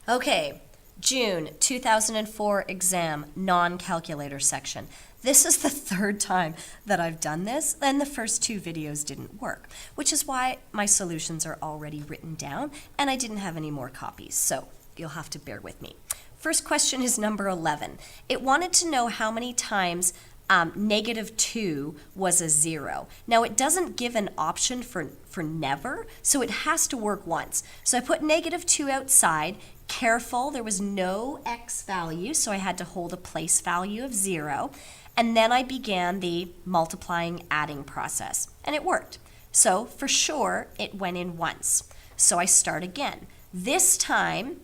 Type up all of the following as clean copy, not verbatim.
Okay, June 2004 exam, non-calculator section. This is the third time that I've done this, and the first two videos didn't work, which is why my solutions are already written down, and I didn't have any more copies, so you'll have to bear with me. First question is number 11. It wanted to know how many times -2 was a 0. Now it doesn't give an option for never, so it has to work once. So I put -2 outside. Careful, there was no x value, so I had to hold a place value of 0. And then I began the multiplying adding process, and it worked. So for sure, it went in once. So I start again. This time,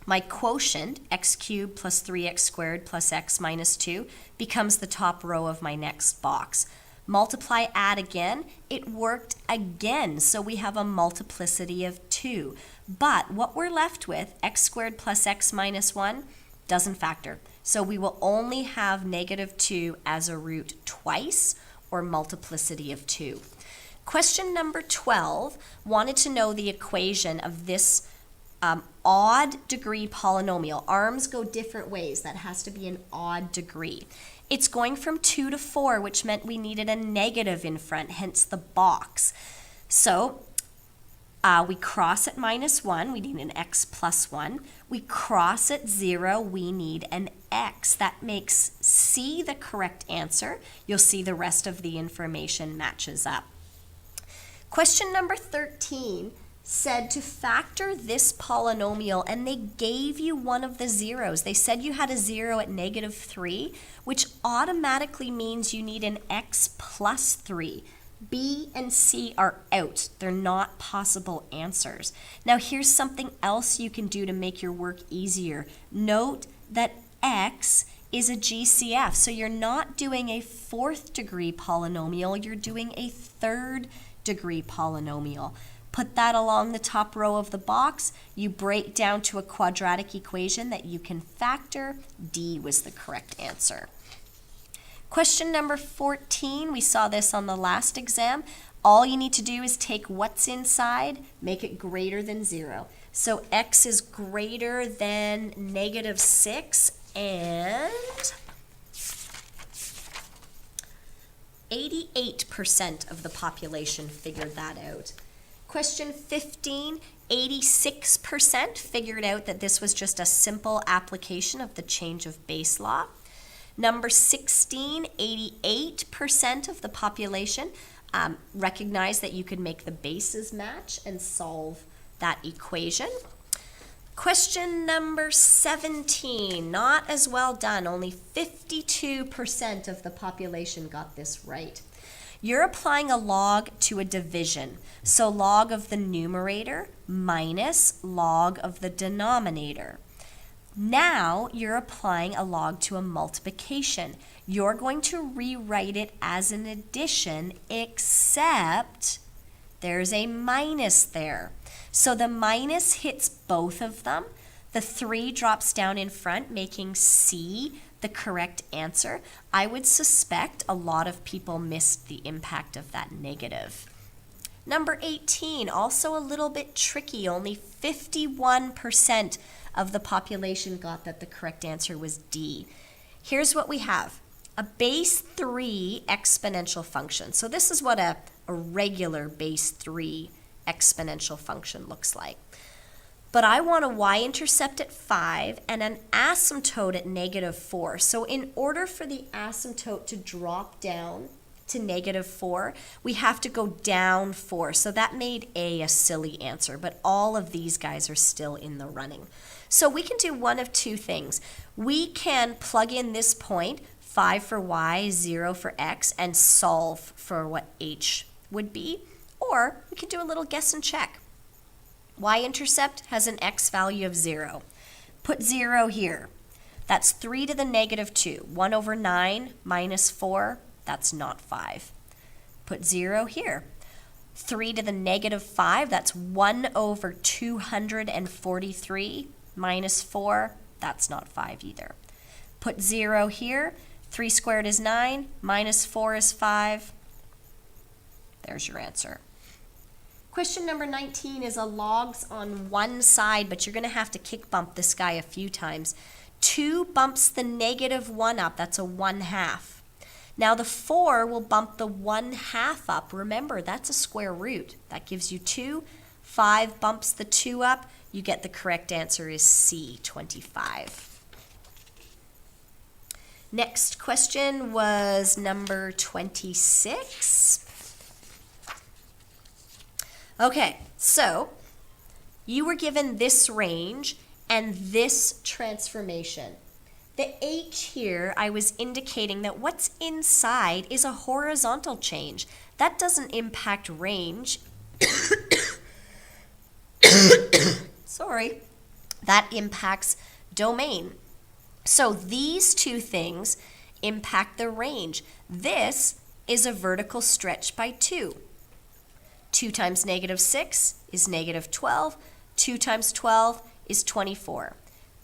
my quotient, x cubed plus 3x squared plus x minus 2, becomes the top row of my next box. Multiply, add again, it worked again, so we have a multiplicity of 2. But what we're left with, x squared plus x minus 1, doesn't factor. So we will only have -2 as a root twice, or multiplicity of 2. Question number 12 wanted to know the equation of this odd degree polynomial. Arms go different ways. That has to be an odd degree. It's going from 2 to 4, which meant we needed a negative in front, hence the box. So we cross at -1, we need an x plus 1. We cross at 0, we need an x. That makes C the correct answer. You'll see the rest of the information matches up. Question number 13 said to factor this polynomial, and they gave you one of the zeros. They said you had a 0 at -3, which automatically means you need an x plus 3. B and C are out. They're not possible answers. Now here's something else you can do to make your work easier. Note that x is a GCF, so you're not doing a 4th degree polynomial, you're doing a 3rd degree polynomial. Put that along the top row of the box. You break down to a quadratic equation that you can factor. D was the correct answer. Question number 14, we saw this on the last exam. All you need to do is take what's inside, make it greater than 0. So x is greater than -6, and 88% of the population figured that out. Question 15, 86% figured out that this was just a simple application of the change of base law. Number 16, 88% of the population recognized that you could make the bases match and solve that equation. Question number 17, not as well done. Only 52% of the population got this right. You're applying a log to a division. So log of the numerator minus log of the denominator. Now you're applying a log to a multiplication. You're going to rewrite it as an addition, except there's a minus there. So the minus hits both of them. The 3 drops down in front, making C the correct answer. I would suspect a lot of people missed the impact of that negative. Number 18, also a little bit tricky. Only 51% of the population got that the correct answer was D. Here's what we have. A base 3 exponential function. So this is what a regular base 3 exponential function looks like. But I want a y-intercept at 5 and an asymptote at -4. So in order for the asymptote to drop down to -4, we have to go down 4. So that made a silly answer, but all of these guys are still in the running. So we can do one of two things. We can plug in this point, 5 for y, 0 for x, and solve for what h would be. Or we can do a little guess and check. Y-intercept has an x value of 0. Put 0 here. That's 3 to the -2. 1 over 9 minus 4, that's not 5. Put 0 here. 3 to the -5, that's 1 over 243 minus 4, that's not 5 either. Put 0 here. 3 squared is 9, minus 4 is 5. There's your answer. Question number 19 is a logs on one side, but you're going to have to kick bump this guy a few times. 2 bumps the -1 up. That's a 1/2. Now the 4 will bump the 1/2 up. Remember, that's a square root. That gives you 2. 5 bumps the 2 up. You get the correct answer is C, 25. Next question was number 26. Okay, so you were given this range and this transformation. The H here, I was indicating that what's inside is a horizontal change. That doesn't impact range. Sorry. That impacts domain. So these two things impact the range. This is a vertical stretch by 2. 2 times -6 is -12. 2 times 12 is 24.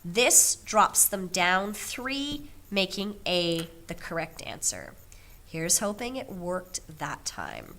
This drops them down 3, making A the correct answer. Here's hoping it worked that time.